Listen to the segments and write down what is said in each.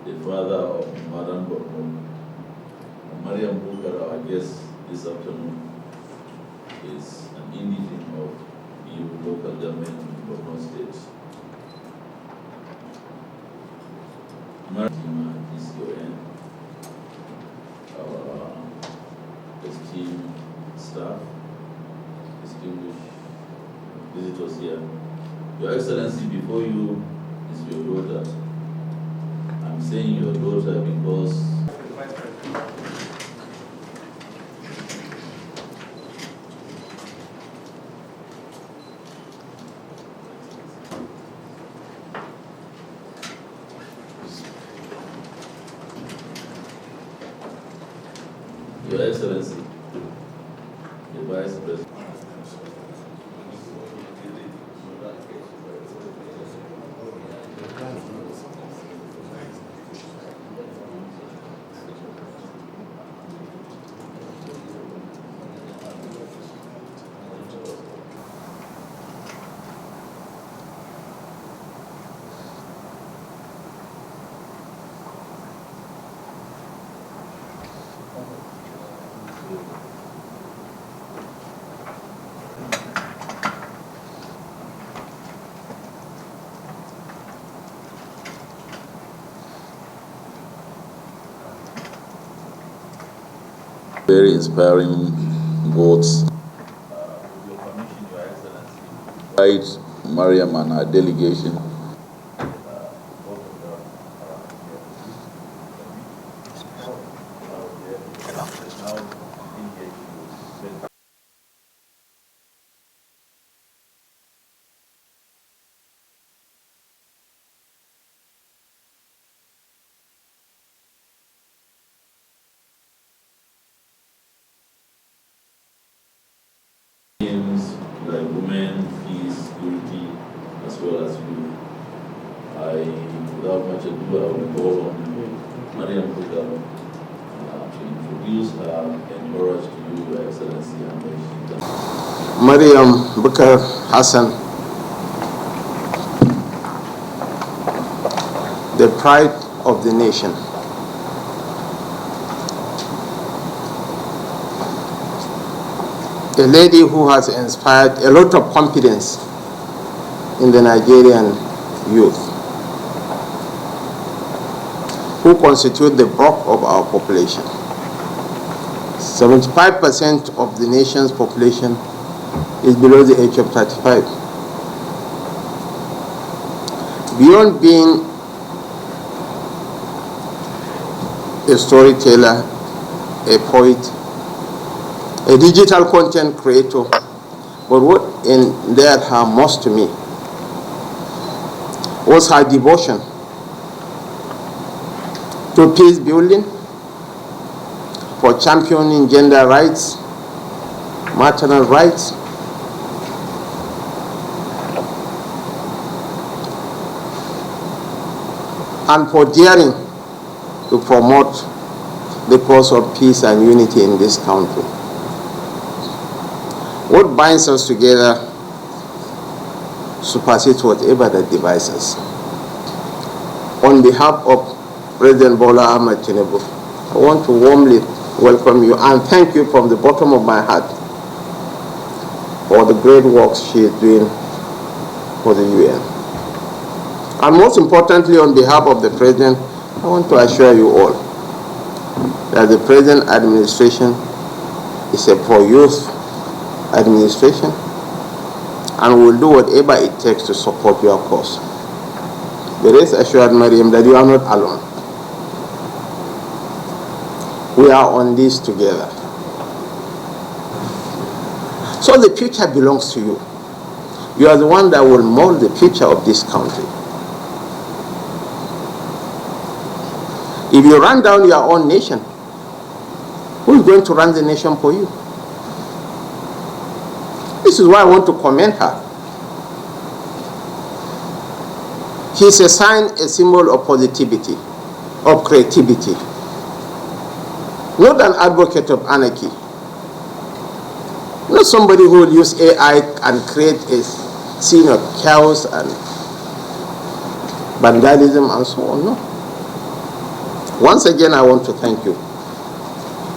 The father of Maryam Bukar, our guest this afternoon, is an indigene of the local government in Borno State. Maryam is your end, our esteemed staff, distinguished visitors here. Your Excellency, before you is your daughter. I'm saying your daughter because Your Excellency, the Vice President. Very inspiring votes. With your permission, Your Excellency, invite Maryam and her delegation. Both of them are here now engage you. Themes like women, peace, security, as well as youth. Without much ado, I will call on Maryam Bukar to introduce her and encourage to you, Your Excellency, and Maryam Bukar Hassan, the pride of the nation. A lady who has inspired a lot of confidence in the Nigerian youth, who constitute the bulk of our population. 75% of the nation's population is below the age of 35. Beyond being a storyteller, a poet, a digital content creator, but what endeared her most to me was her devotion to peace building, for championing gender rights, maternal rights, and for daring to promote the cause of peace and unity in this country. What binds us together supersedes whatever that divides us. On behalf of President Tinubu, I want to warmly welcome you and thank you from the bottom of my heart for the great works she is doing for the UN. And most importantly, on behalf of the President, I want to assure you all that the present administration is a pro-youth administration and will do whatever it takes to support your cause. But rest assured, Maryam, that you are not alone. We are on this together. So the future belongs to you. You are the one that will mold the future of this country. If you run down your own nation, who is going to run the nation for you? This is why I want to commend her. She is a sign, a symbol of positivity, of creativity. Not an advocate of anarchy. Not somebody who will use AI and create a scene of chaos and vandalism and so on. No. Once again, I want to thank you.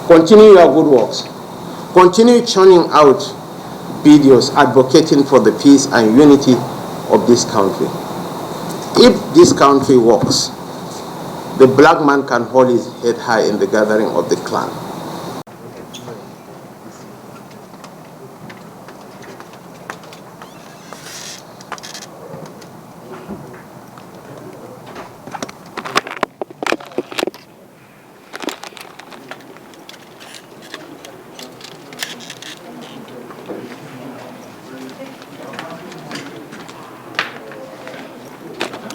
Continue your good works. Continue churning out videos advocating for the peace and unity of this country. If this country works, the black man can hold his head high in the gathering of the clan.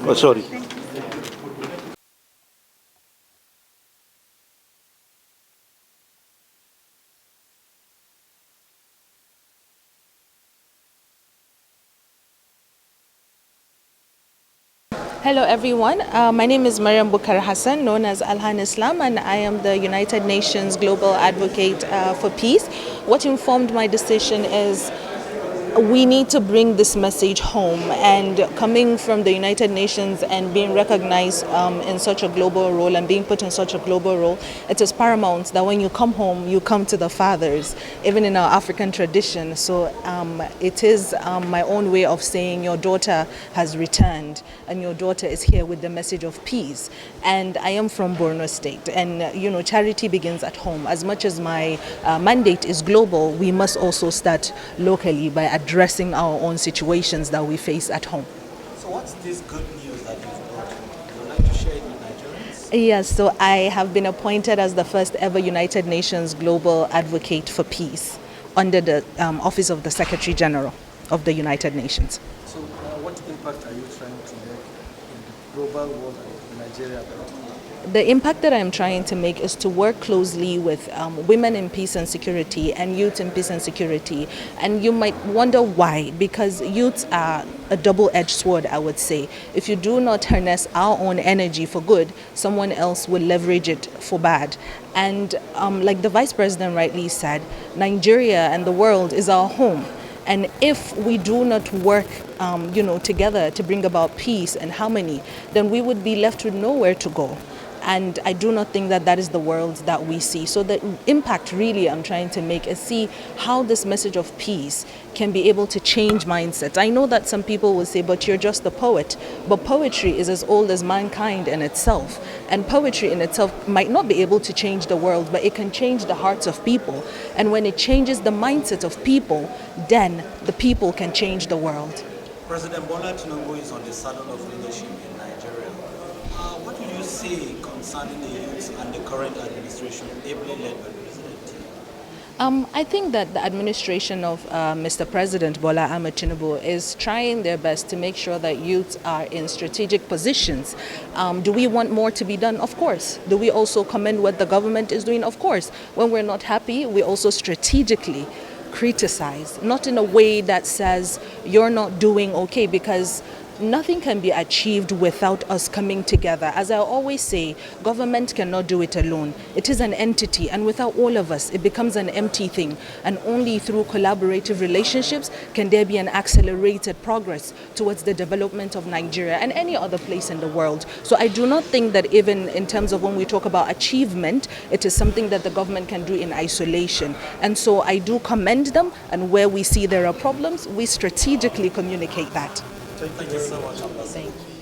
Oh, sorry. Hello everyone, my name is Maryam Bukar Hassan, known as Alhan Islam, and I am the United Nations Global Advocate for Peace. What informed my decision is we need to bring this message home, and coming from the United Nations and being recognized in such a global role and being put in such a global role, it is paramount that when you come home, you come to the fathers, even in our African tradition. So it is my own way of saying your daughter has returned and your daughter is here with the message of peace. And I am from Borno State, and charity begins at home. As much as my mandate is global, we must also start locally by addressing our own situations that we face at home. So what's this good news that you've brought? Would you like to share it with Nigerians? Yes, so I have been appointed as the first ever United Nations Global Advocate for Peace under the Office of the Secretary General of the United Nations. So what impact are you trying to make in the global world and Nigeria? The impact that I'm trying to make is to work closely with women in peace and security and youth in peace and security. And you might wonder why, because youths are a double-edged sword, I would say. If you do not harness our own energy for good, someone else will leverage it for bad. And like the Vice President rightly said, Nigeria and the world is our home. And if we do not work, together to bring about peace and harmony, then we would be left with nowhere to go. And I do not think that that is the world that we see. So the impact really I'm trying to make is see how this message of peace can be able to change mindsets. I know that some people will say, but you're just a poet. But poetry is as old as mankind in itself. And poetry in itself might not be able to change the world, but it can change the hearts of people. And when it changes the mindset of people, then the people can change the world. President Bola Tinubu is on the saddle of leadership in Nigeria. What do you say concerning the youth and the current administration, ably led by President Tinubu? I think that the administration of Mr. President Bola Ahmed Tinubu is trying their best to make sure that youths are in strategic positions. Do we want more to be done? Of course. Do we also commend what the government is doing? Of course. When we're not happy, we also strategically criticize, not in a way that says you're not doing okay, because nothing can be achieved without us coming together. As I always say, government cannot do it alone. It is an entity, and without all of us, it becomes an empty thing. And only through collaborative relationships can there be an accelerated progress towards the development of Nigeria and any other place in the world. So I do not think that even in terms of when we talk about achievement, it is something that the government can do in isolation. And so I do commend them, and where we see there are problems, we strategically communicate that. Thank you so much, Ambassador. Thank you.